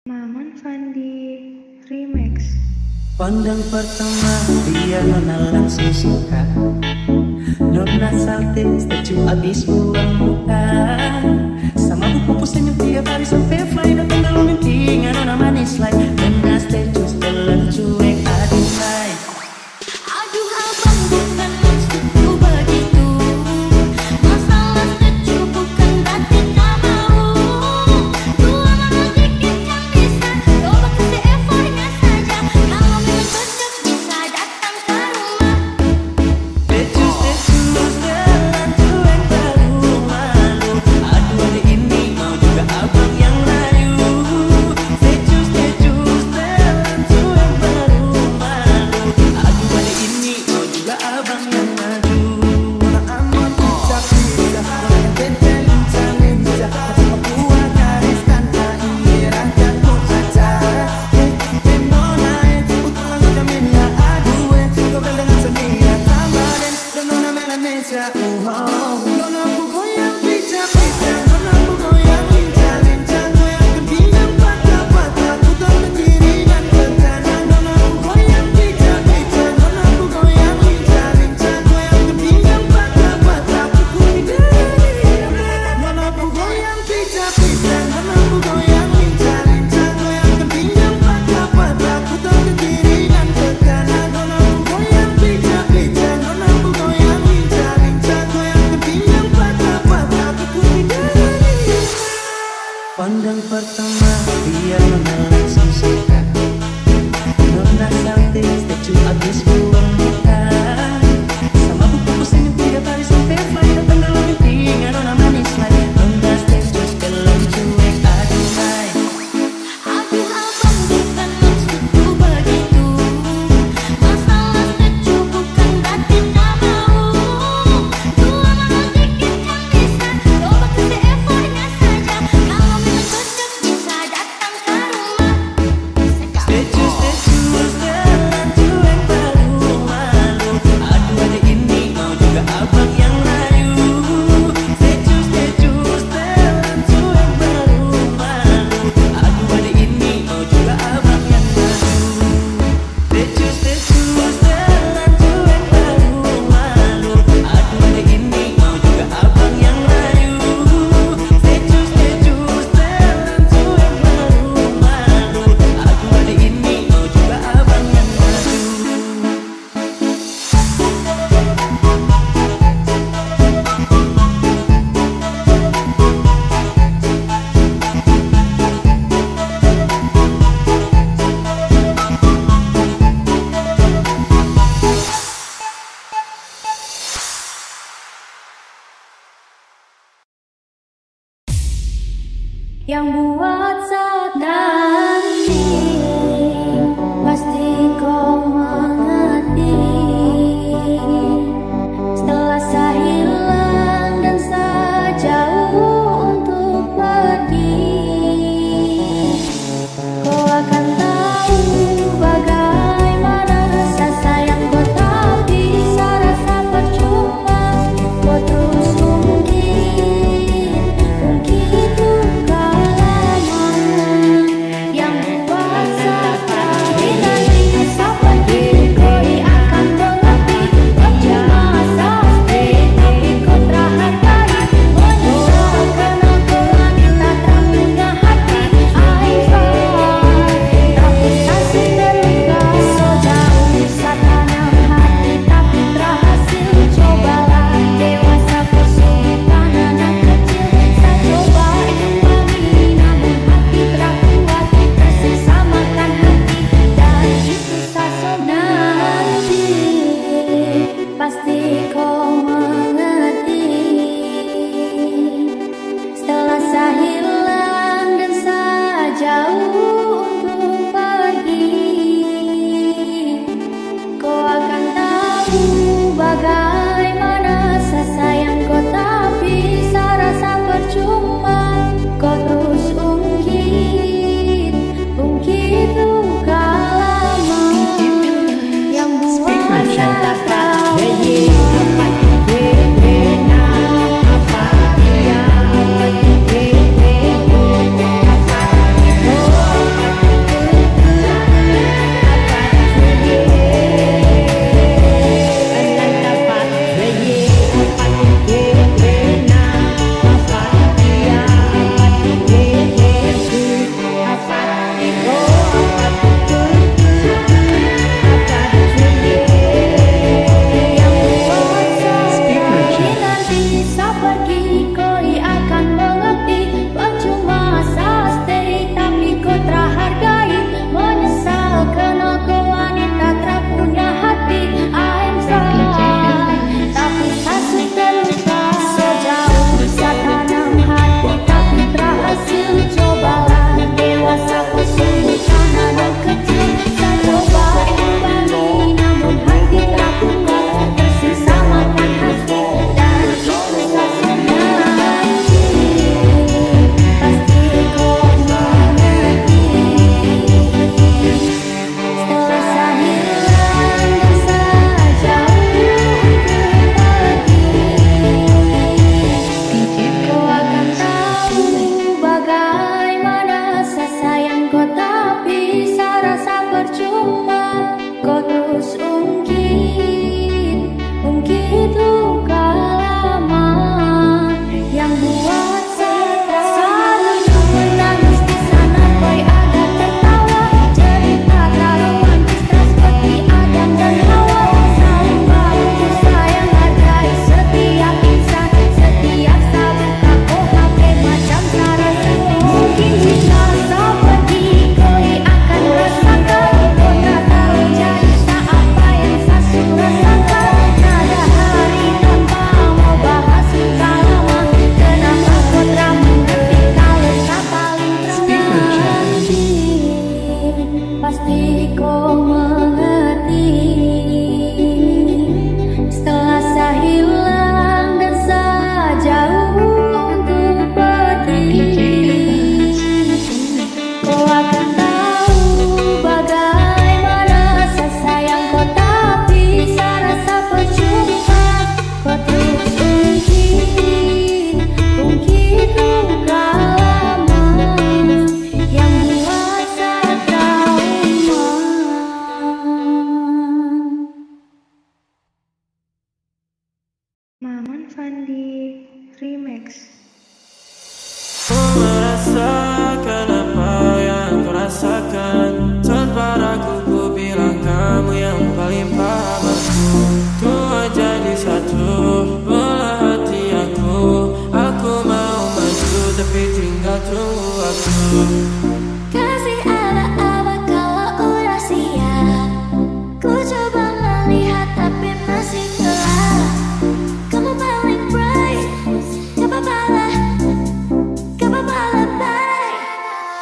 Maman Fandi Remix. Pandang pertama dia Nona langsung suka. Nona salting statue abis buang muka. Sama buku senyum tiap hari sampai fly. Datang dalam mimpi Nona manis like. Nona statue setelan cuek aduh hai. Aduh abang bukan maksudku begitu. Masalah statue bukan berarti tak mau. Dua malam dikit yang bisa. Coba kasih effortnya saja. Kalau memang cocok bisa datang ke rumah. Statue setelan cuek baru malu. Aduh hari ini mau juga abang yang layu. Statue setelan cuek baru malu. Aduh hari ini mau juga abang yang maju. Pandang pertama dia Nona langsung suka. Nona salting statue abis buang muka. Sama buku senyum tiap hari sampai fly. Datang dalam mimpi Nona manis like. Nona statue setelan cuek aduh hai. Aduh abang bukan maksudku begitu. Masalah statue bukan berarti tak mau. Dua malam dikit yang bisa. Coba kasih effortnya saja. Kalau memang cocok bisa datang ke rumah. Statue setelan cuek baru malu. Aduh hari ini mau juga abang yang layu. Statue setelan cuek baru malu. Aduh hari ini mau juga abang yang maju. Statue setelan cuek baru malu. Aduh hari ini mau juga abang yang layu. Statue setelan cuek baru malu. Aduh hari ini mau juga abang yang maju. Yang buat sekarang ini pasti kau mengerti. Setelah saya hilang dan saya jauh untuk pergi, kau akan tahu bagaimana rasa sayangku. Tak bisa rasa percuma. Kau terus mungkin itu kalamanya.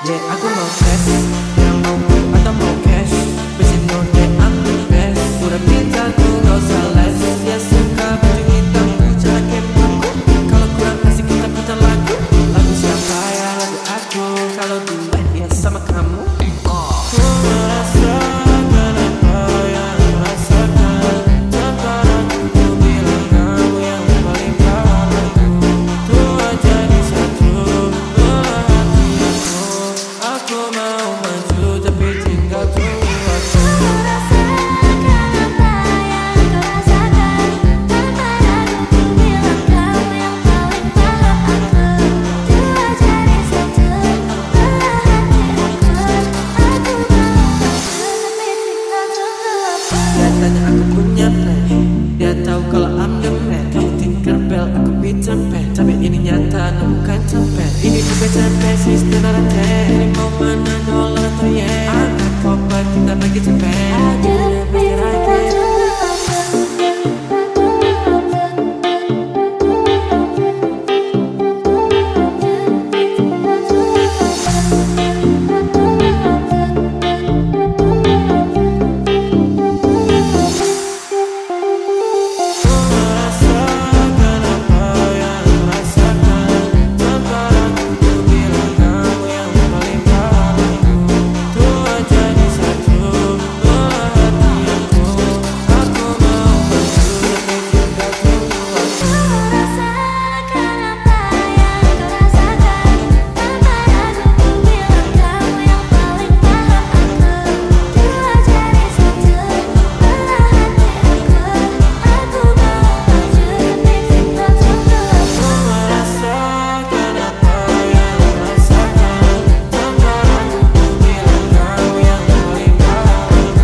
Yeah, aku mau cash, yang mau atau mau cash. But you know that I'm the best. Udah pintar ku gak usah les. Dia suka baju hitam, ku cara kepoku. Kalau kurang asik kita putar lagu. Lagu siapa ya lagu aku. Kalau duet ya sama kamu. Ku merasakan apa yang merasakan. Tanpa ragu ku bilang kamu yang paling paham. Tua jadi satu, belah hati aku. Aku mau maju tapi tinggal tunggu aku. Merasakan apa yang kau rasakan. Tanpa ragu ku bilang kamu yang paling paham aku. Dua jari satu, belah hati aku. Aku mau maju tapi tinggal tunggu aku. Katanya aku punya plan. Dia tahu kalau I'm the man. Kamu Tinkerbell, aku Peter Pan. Tapi ini nyata, no bukan cerpen. Ini bukan cerpen, sistem narate. Ini momen dolar atau yen. Anak koper, kita lagi cerpen. Tapi tinggal tunggu Merasakan apa yang merasakan. Tanpa ragu ku bilang kamu yang paling paham aku. Tua jadi satu, belah hati aku. Aku mau maju tapi tinggal tunggu aku. Merasakan apa yang kau rasakan. Tanpa ragu ku bilang kamu yang paling paham aku. Dua jari satu, belah hati aku. Aku mau maju tapi tinggal tunggu aku. Merasakan apa yang merasakan. Tanpa ragu ku bilang kamu yang paling paham aku.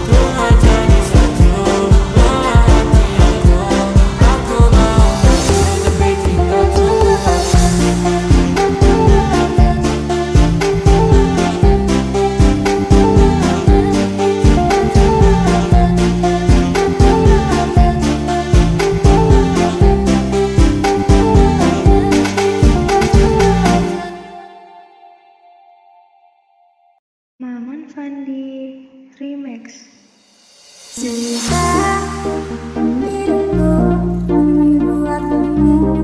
Tua jadi satu, belah hati aku. Aku mau maju tapi tinggal tunggu aku. Maman Fandi Remix. Cinta diriku membuatmu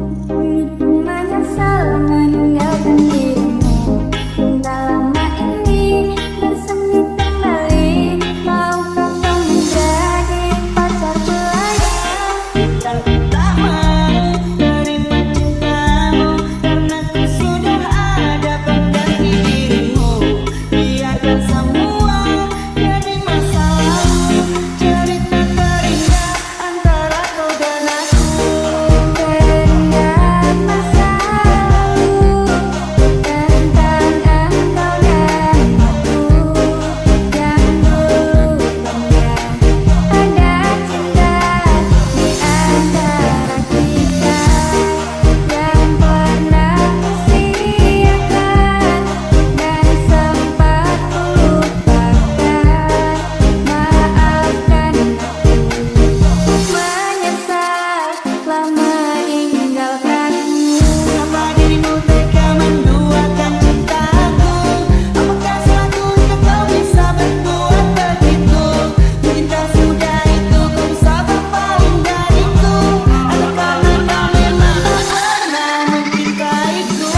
menyesal meninggalkan dirimu. Sudah lama ini bersemi kembali. Maukah kau menjadi pacar pelayan? Tak mau terima cintamu karena ku sudah ada pengganti dirimu. Biarkan semua jadi masa lalu, cerita terindah antara kau dan aku. Teringat masa lalu tentang engkau dan aku yang dulu bangga. Ada cinta di antara kita yang pernah kusiakan dan sempat kulupakan. Maafkan aku, menyesal telah meninggalkanmu. Kenapa dirimu tega menduakan cintaku? Apakah salahku jika kau bisa berbuat begitu? Cinta sudah itu kau bisa berpaling dariku. Atau karena kau memang tak pernah mencintaiku?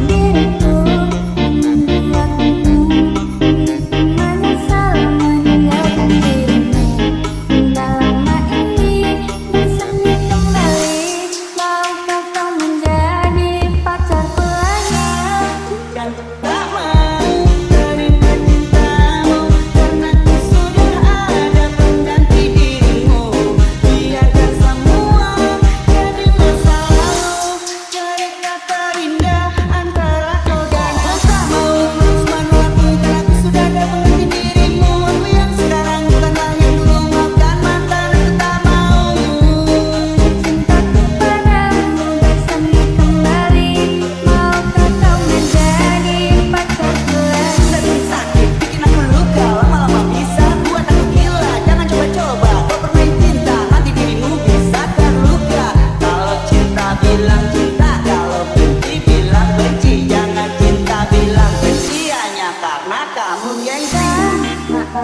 Diriku membuatmu menyesal meninggalkan dirimu. Sudah lama ini bersemi kembali. Maukah kau menjadi pacar pelayan? Kan tak mau terima cintamu karena ku sudah ada pengganti dirimu. Biarkan semua jadi masa lalu, cerita terindah antara kau dan aku. Tak mau terus menolakku karena ku sudah ada pengganti dirimu. Aku yang sekarang bukanlah yang dulu, maafkan mantan aku tak mau. Cintaku padamu bersemi kembali. Maukah kau menjadi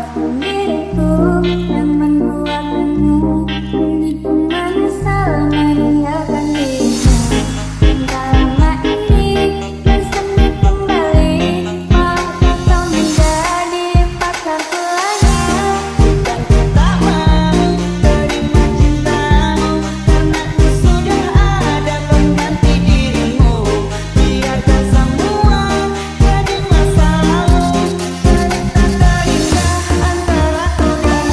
Maafkan diriku yang membuatmu begitu menyesal meninggalkan dirimu. Tak lama ini bersemi kembali, maukah kau menjadi pacarku lagi? Dan ku tak mau terima cintamu, karena ku sudah ada pengganti dirimu. Biarkan semua jadi masa lalu. Cerita terindah antara kau dan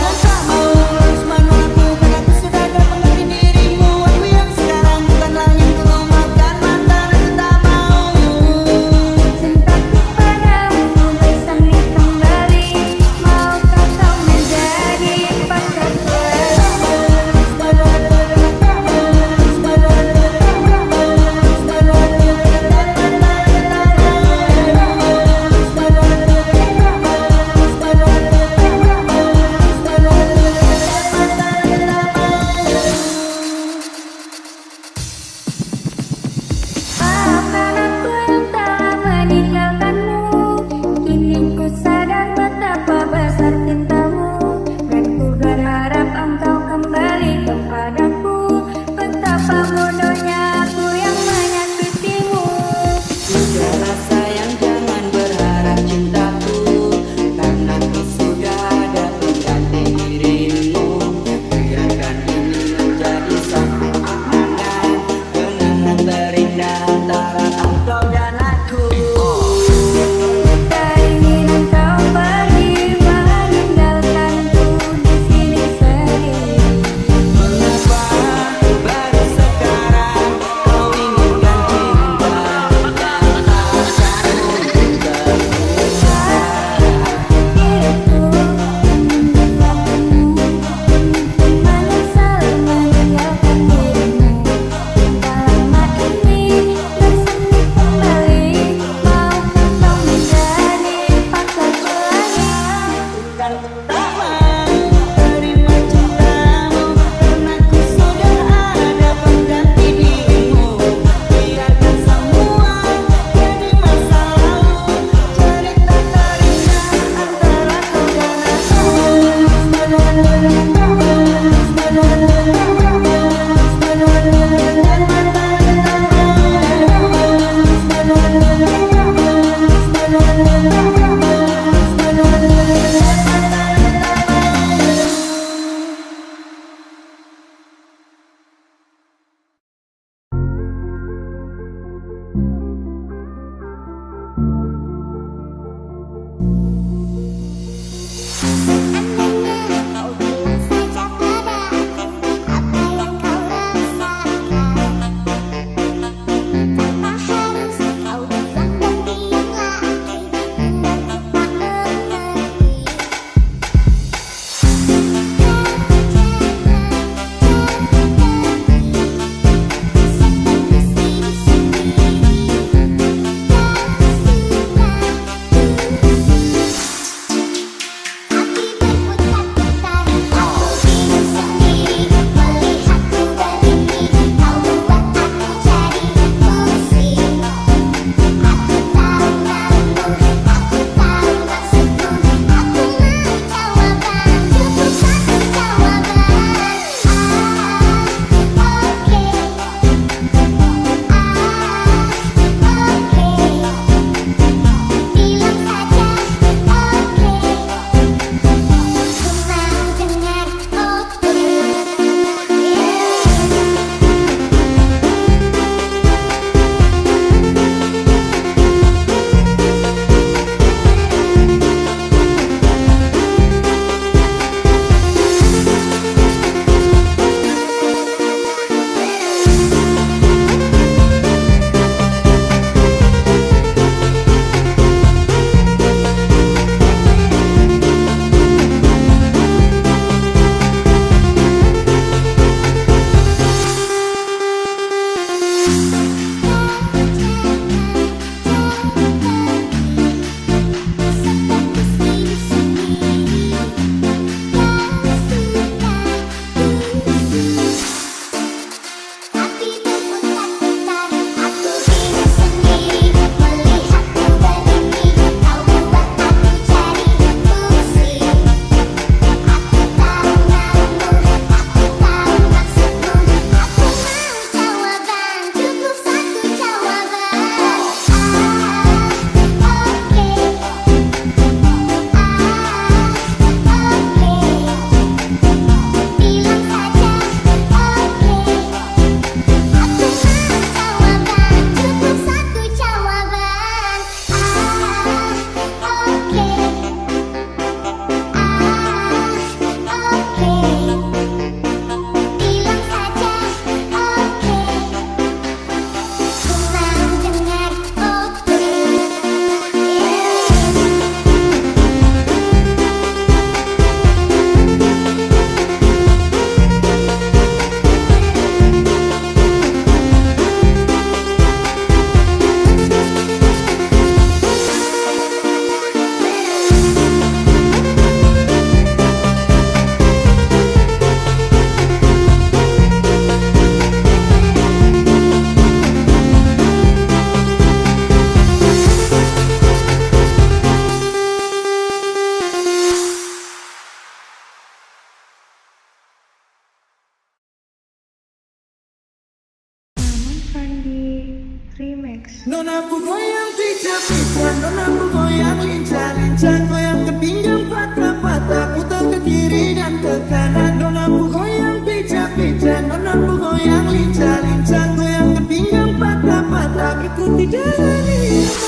Nonaku goyang pijak-pijak, nonaku goyang lincah-lincah, goyang ke pinggang patah-patah, putar ke kiri dan ke kanan. Nonaku goyang pijak-pijak, nonaku goyang lincah-lincah, goyang ke pinggang patah-patah, ikuti jalan irama.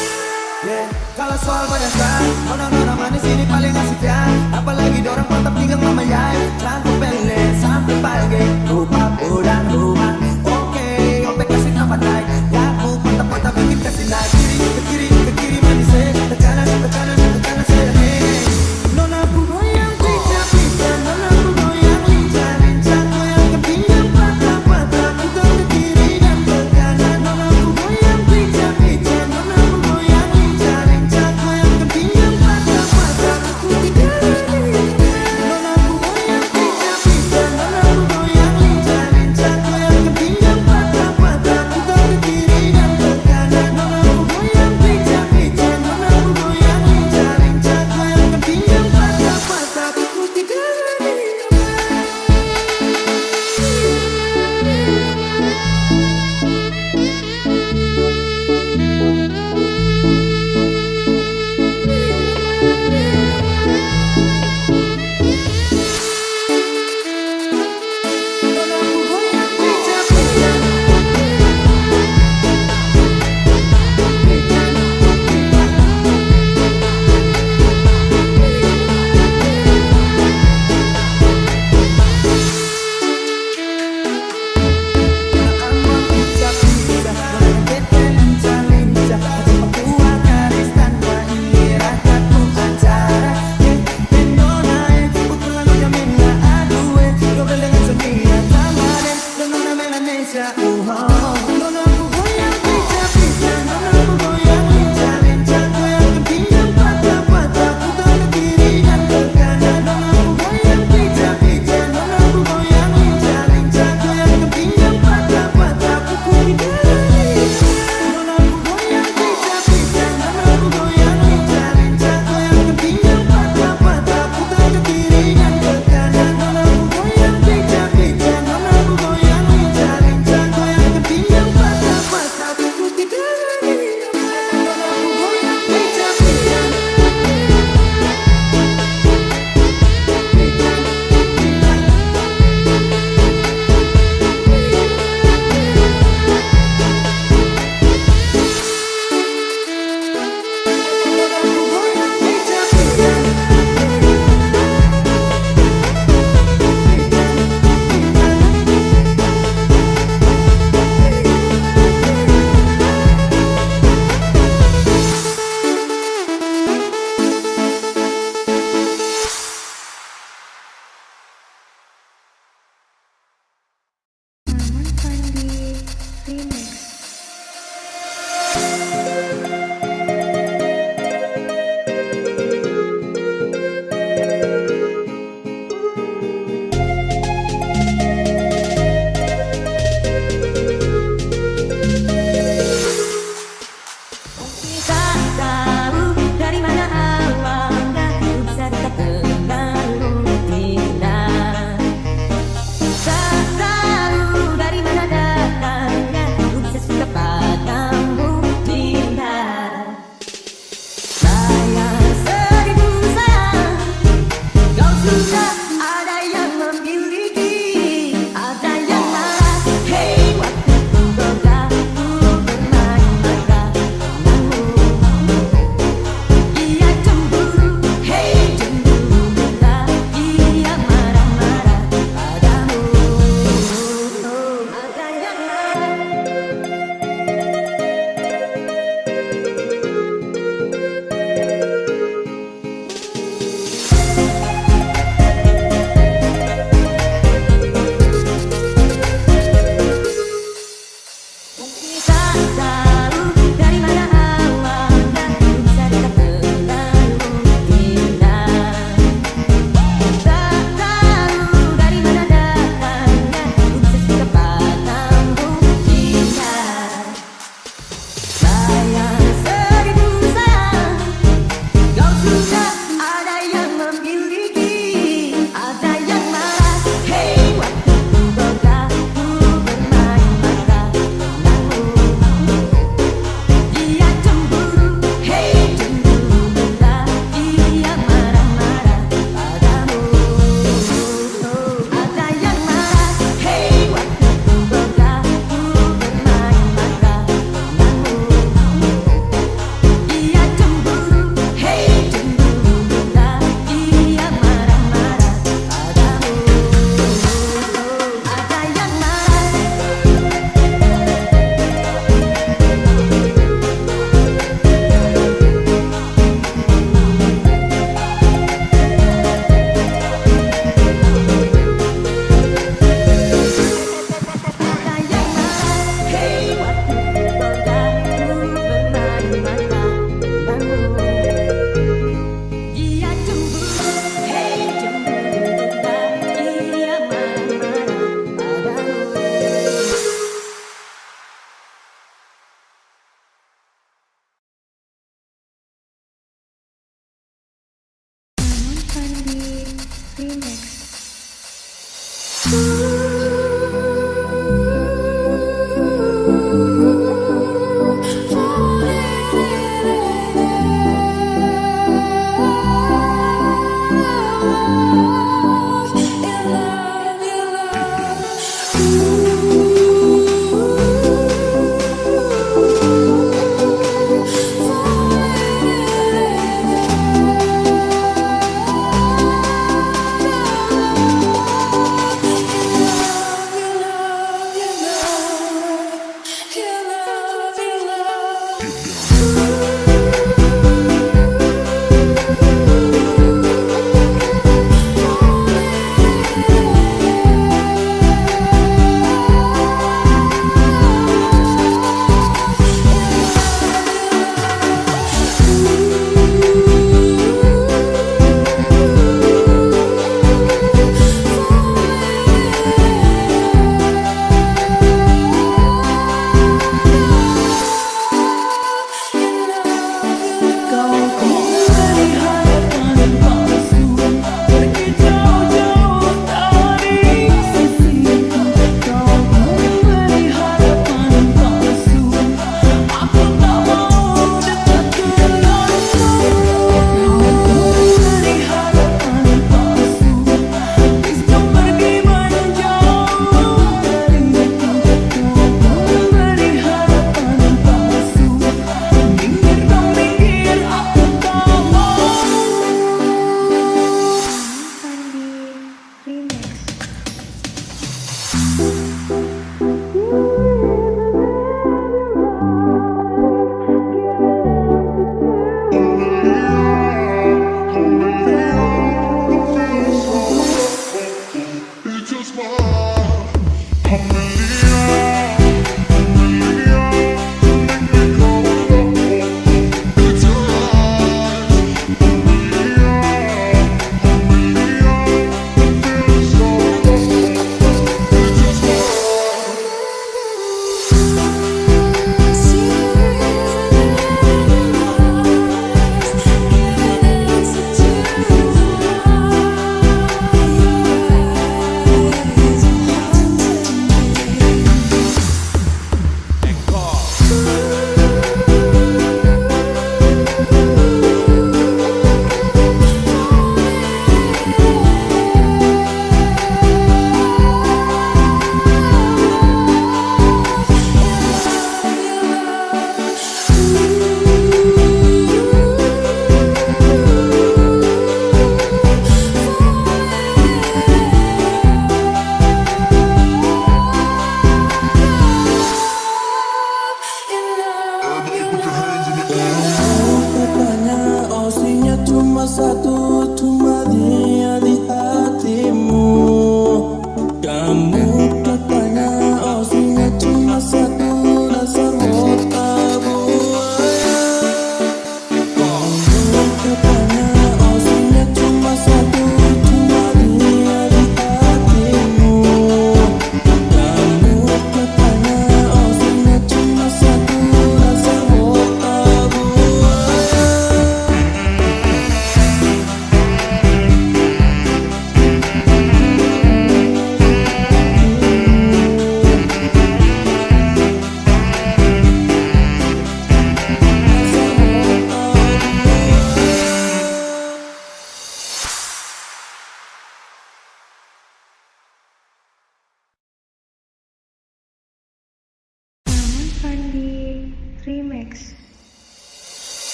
Yeah, kalau soal banyakkan, nona-nona manis ini paling asik ya. Apalagi dorang mantap pinggang mama ya. Rambut pendek sampai pagi, rupa udang rumah. Oke, opek kasih tambah naik. Aku mantap-mantap bikin kasih naik. Ke kiri manis ke kanan saya hey. Nonaku goyang pijak-pijak, nonaku goyang lincah-lincah, goyang ke pinggang patah-patah, putar ke kiri dan ke kanan. Nonaku goyang pijak-pijak, nonaku goyang lincah-lincah, goyang ke pinggang patah-patah, ikuti jalan irama. Nonaku goyang pijak-pijak, nonaku goyang lincah-lincah, goyang ke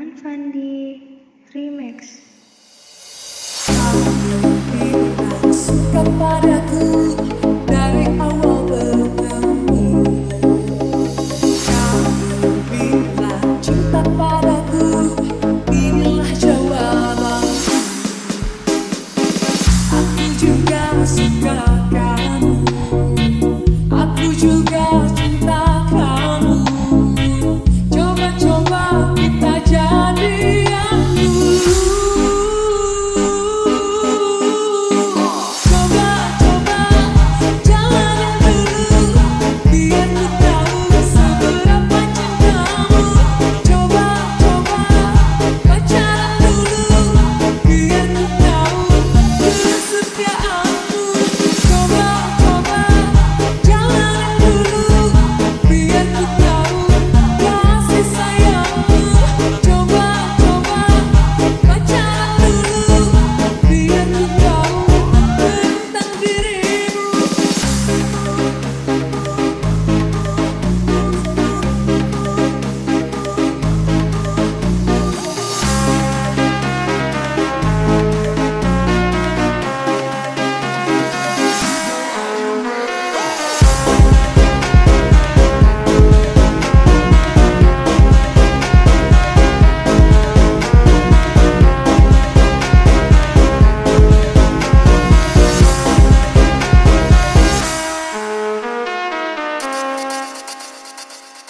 Maman Fandi Remix. Bilang suka padaku dari awal bertemu. Kamu bilang cinta padaku, inilah jawabanku. Aku juga suka kamu, aku juga cinta kamu. Coba-coba kita jadian dulu. Coba-coba jalanin dulu, biar ku tahu seberapa cintamu. Coba-coba pacaran dulu, biar ku tahu kesetiaanmu. Coba-coba jalanin dulu, biar ku tahu kasih sayangmu. Coba-coba pacaran dulu, biar ku tahu tentang dirimu.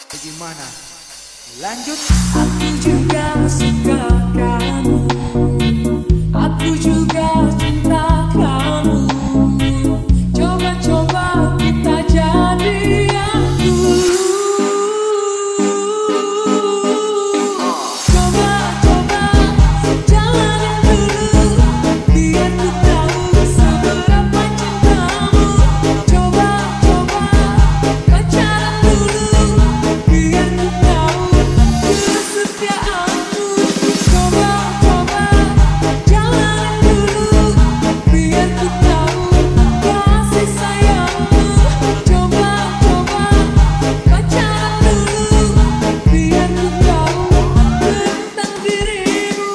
Bagaimana? Lanjut. Aku juga suka kamu, aku juga cinta kamu. Coba-coba kita jadian dulu. Coba-coba jalanin dulu, biar ku tahu seberapa cintamu. Coba-coba pacaran dulu, biar ku tahu kesetiaanmu. Coba-coba jalanin dulu, biar ku tahu kasih sayangmu. Coba-coba pacaran dulu, biar ku tahu tentang dirimu.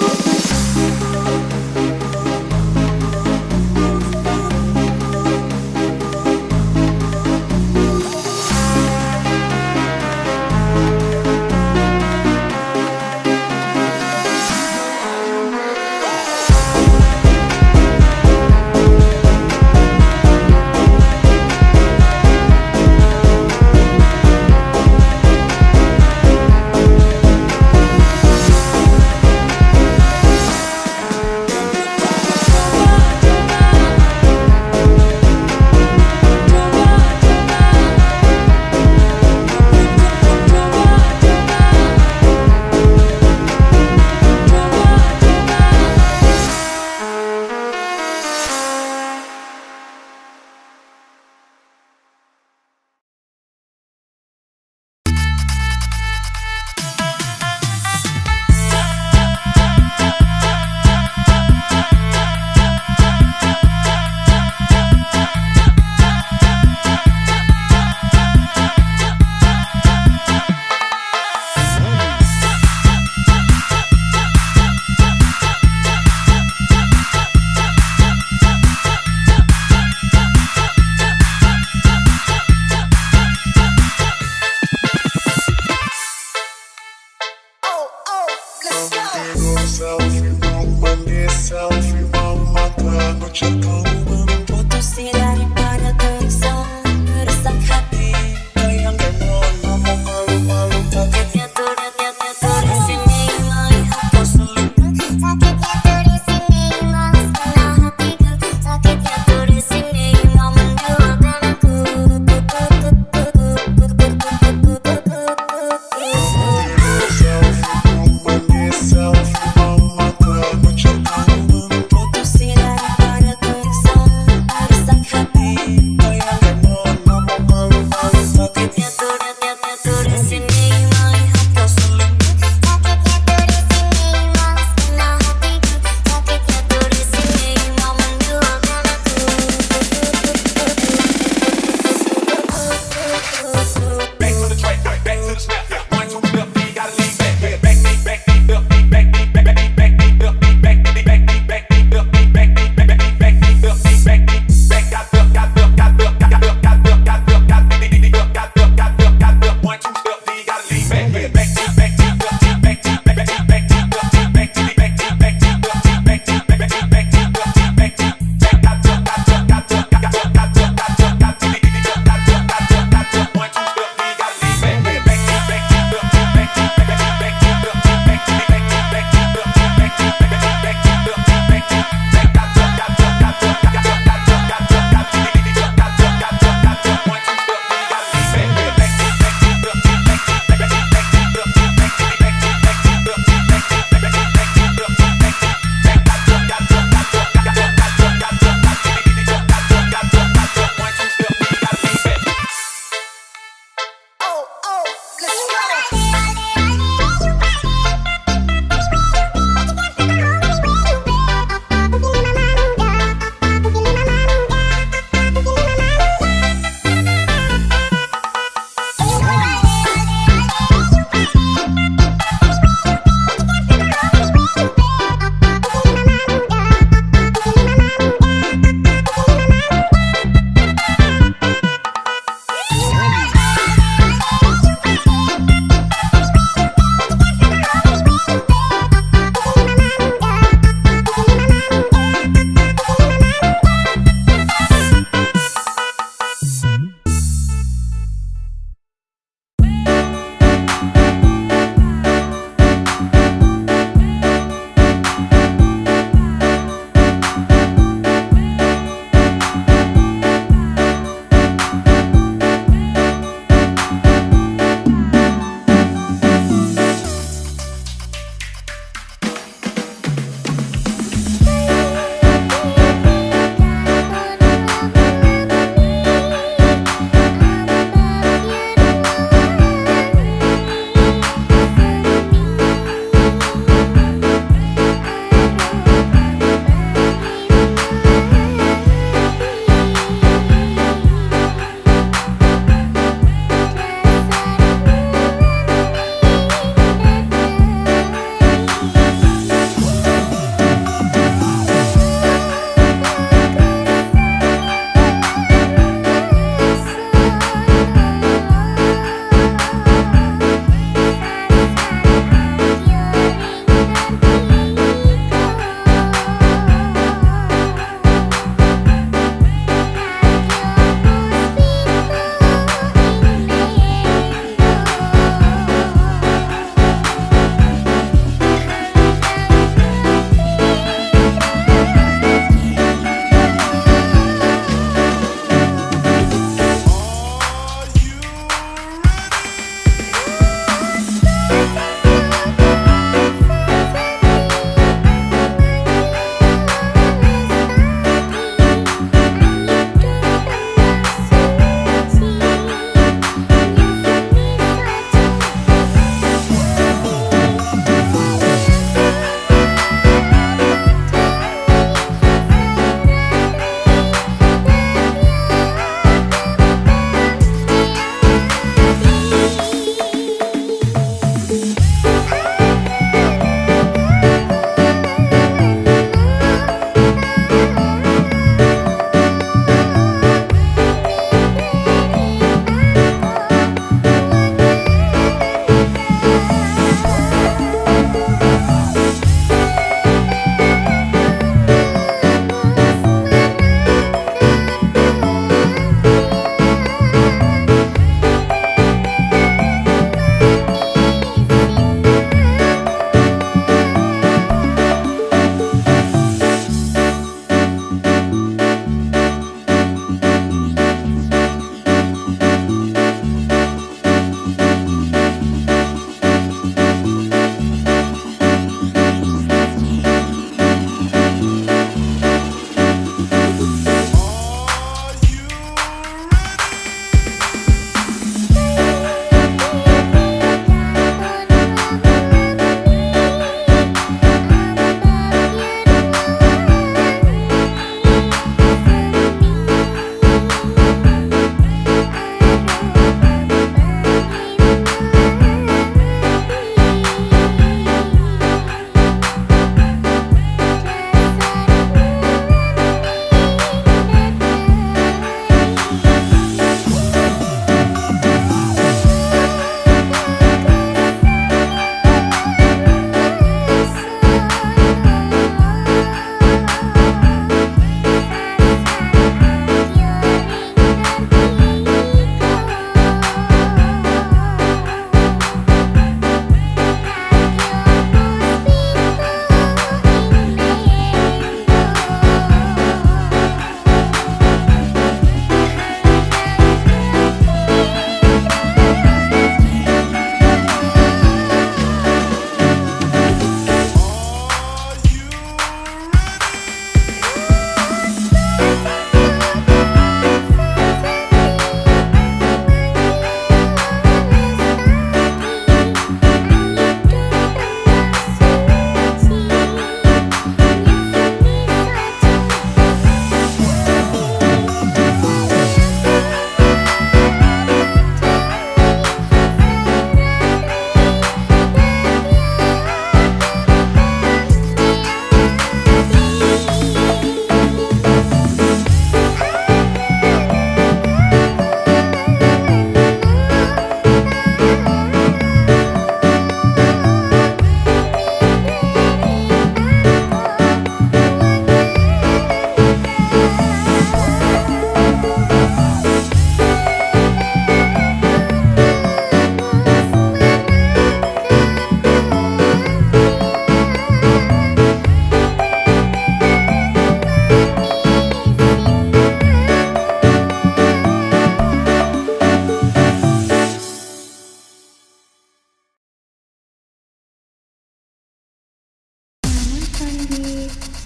Putusin daripada gelisah, meresap hati. Bayangkan ngomong malu-malu, sakitnya tuh di sini melihat kau selingkuh. Sakitnya tuh di sini malas kena hatiku. Sakitnya tuh di sini kau menduakan aku. Putusin daripada gelisah.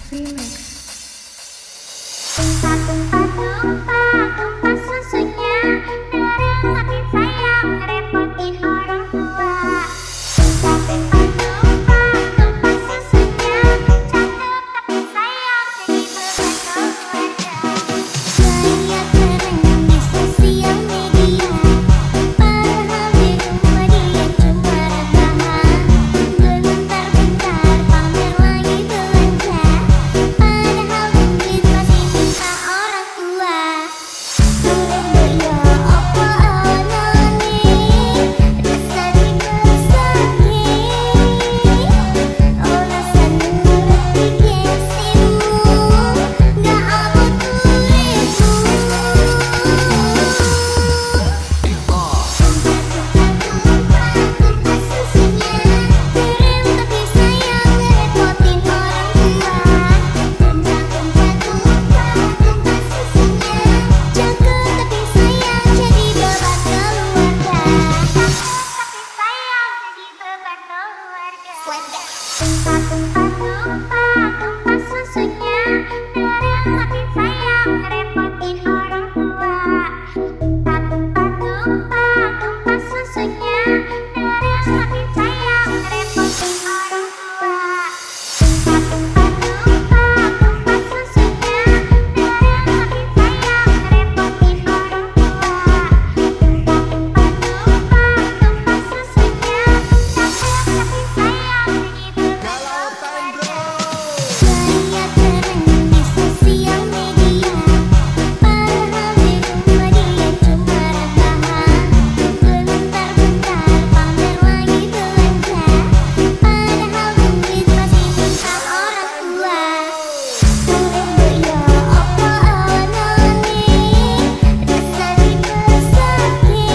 Remix. Tumpah susunya, nerepotin sayang, ngerepotin orang tua. Tumpah susunya, cakep tapi sayang, jadi beban keluarga. Gaya keren di sosial media, padahal di rumah dia cuma rebahan. Bentar-bentar pamer lagi belanja, padahal duit masih minta orang tua. Kuliah apa anane, rasa dibesarke, olasan ngerti gengsimu, gak abot uripmu. Tumpah susunya, keren tapi sayang, ngerepotin orang tua. Tumpah susunya, cakep tapi sayang, jadi beban keluarga. Tapi sayang, jadi beban keluarga. Tumpah susunya, nerepotin sayang, ngerepotin orang tua. Tumpah susunya, nerepotin sayang, ngerepotin orang tua. Tumpah susunya, nerepotin sayang, ngerepotin orang tua. Tumpah susunya, cakep tapi sayang, jadi beban keluarga. Gaya keren di sosial media, padahal di rumah dia cuma rebahan. Bentar-bentar pamer lagi belanja, padahal duit masih minta orang tua. Kuliah apa anane, rasa dibesarke,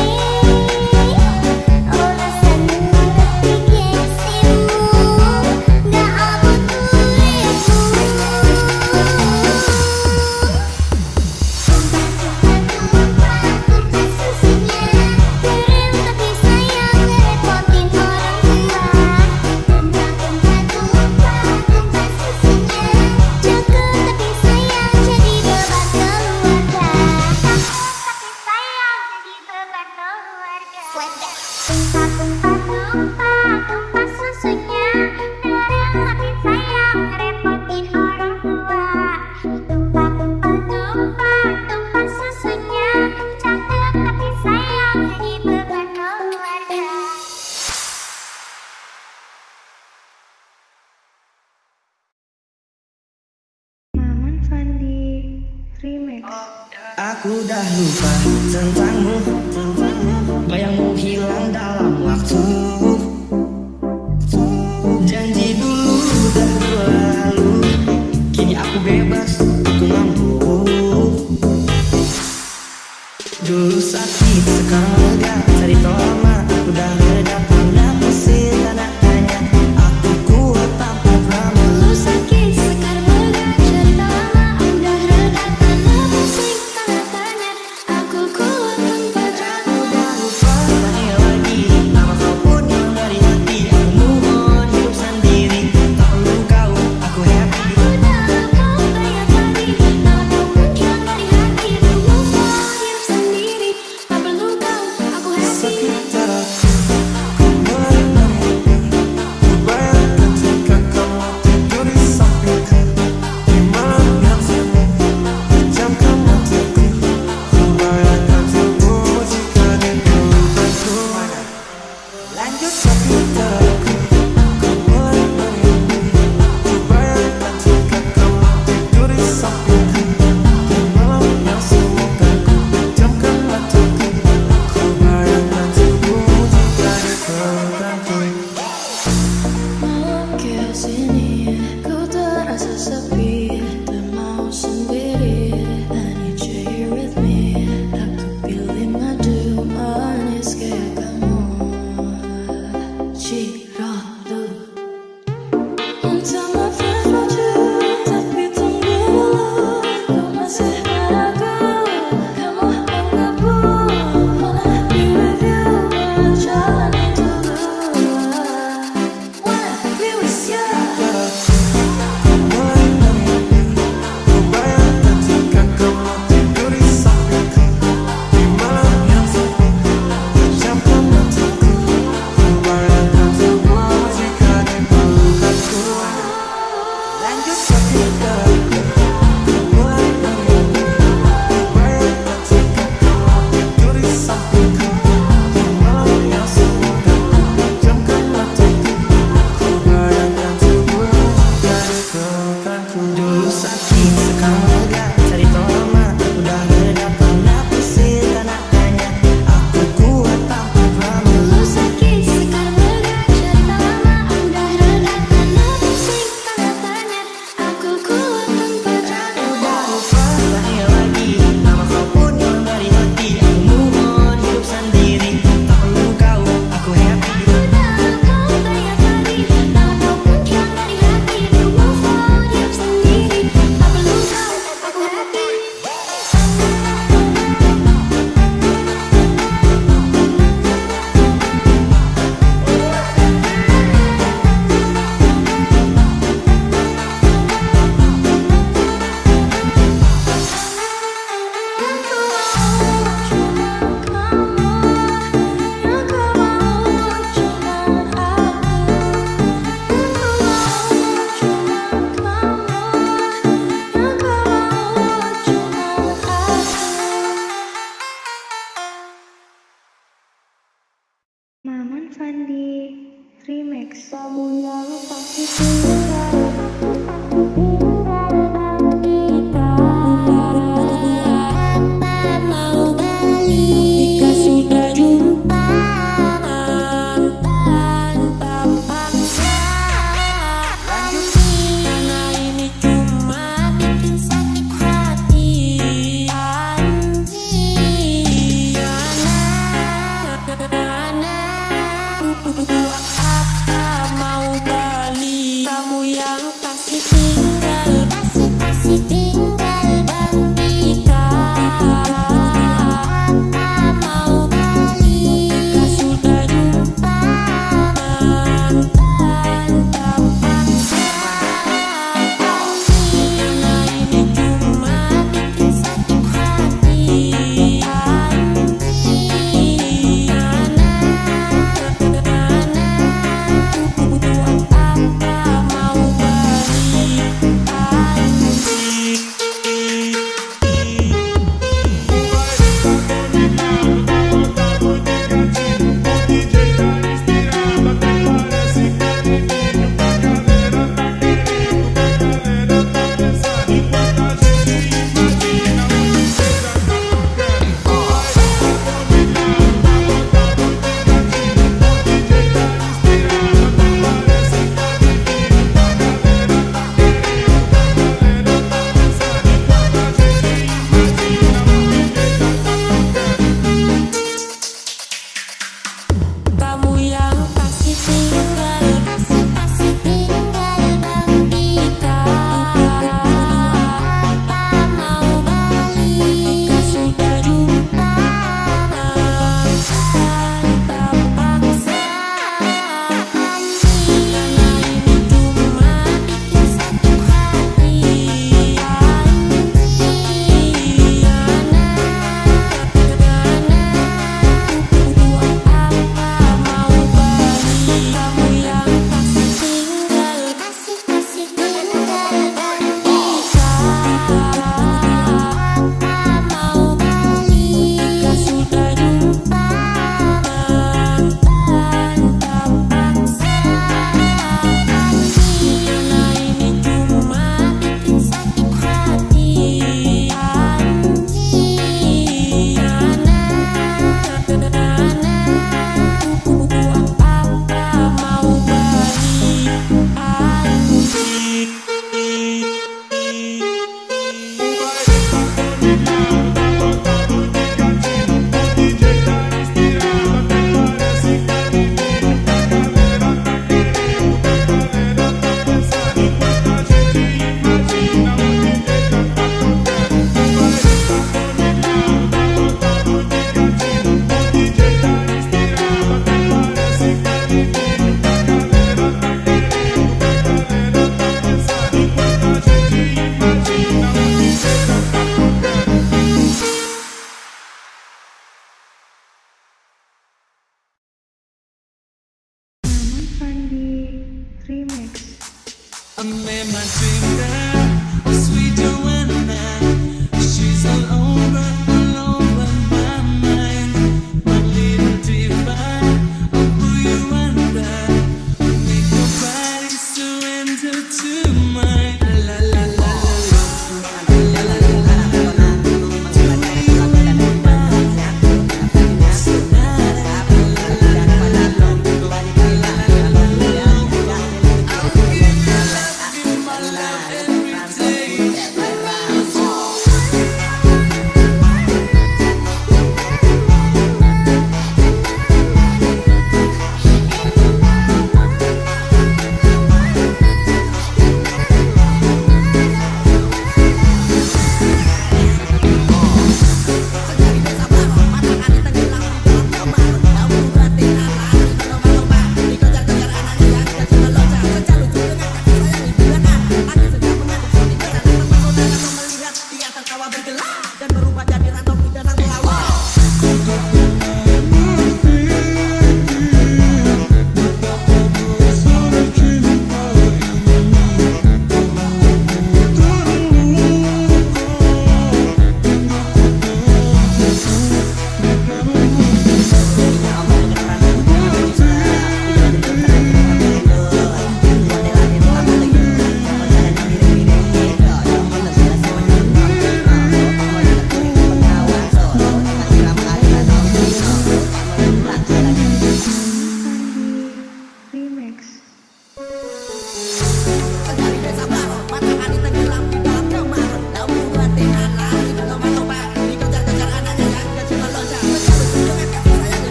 olasan ngerti gengsimu, gak abot uripmu. Tumpah susunya, keren tapi sayang, ngerepotin orang tua. Tumpah susunya, cakep tapi sayang, jadi beban keluarga. Tapi sayang, jadi beban keluarga. Tumpah susunya, nerepotin sayang, ngerepotin orang tua. Tumpah susunya, cakep tapi sayang, jadi beban keluarga. Maman Fandi. Remix. Aku dah lupa tentangmu, bayangmu hilang dalam waktu. Janji dulu dah berlalu, kini aku bebas, aku mampu. Dulu sakit, sekarang lega, cari lama, aku dah reda, tanda pusing, tanda tanya. Aku kuat tanpa drama. Dulu sakit, sekarang lega, cerita lama, udah reda, tanda pusing, tanda tanya. Aku kuat tanpa Remix. Kamu yang pasti tinggal, apa mau balik jika sudah jumpa tanpa paksa. Karena ini cuma bikin sakit hati. Buat apa mau balik? Kamu yang pasti tinggal, pasti tinggal. Dan jika apa mau balik jika sudah jumpa tanpa paksa. Karena ini cuma bikin sakit hati. Kamu yang pasti tinggal, pasti tinggal. Dan jika apa mau balik jika sudah jumpa tanpa paksa. Karena ini cuma bikin sakit hati. Buat apa mau balik? Kamu yang pasti tinggal, pasti tinggal. Dan jika apa mau balik jika sudah jumpa tanpa paksa. Karena ini cuma bikin sakit hati. Buat apa mau Maman Fandi Remix. I'm in my dream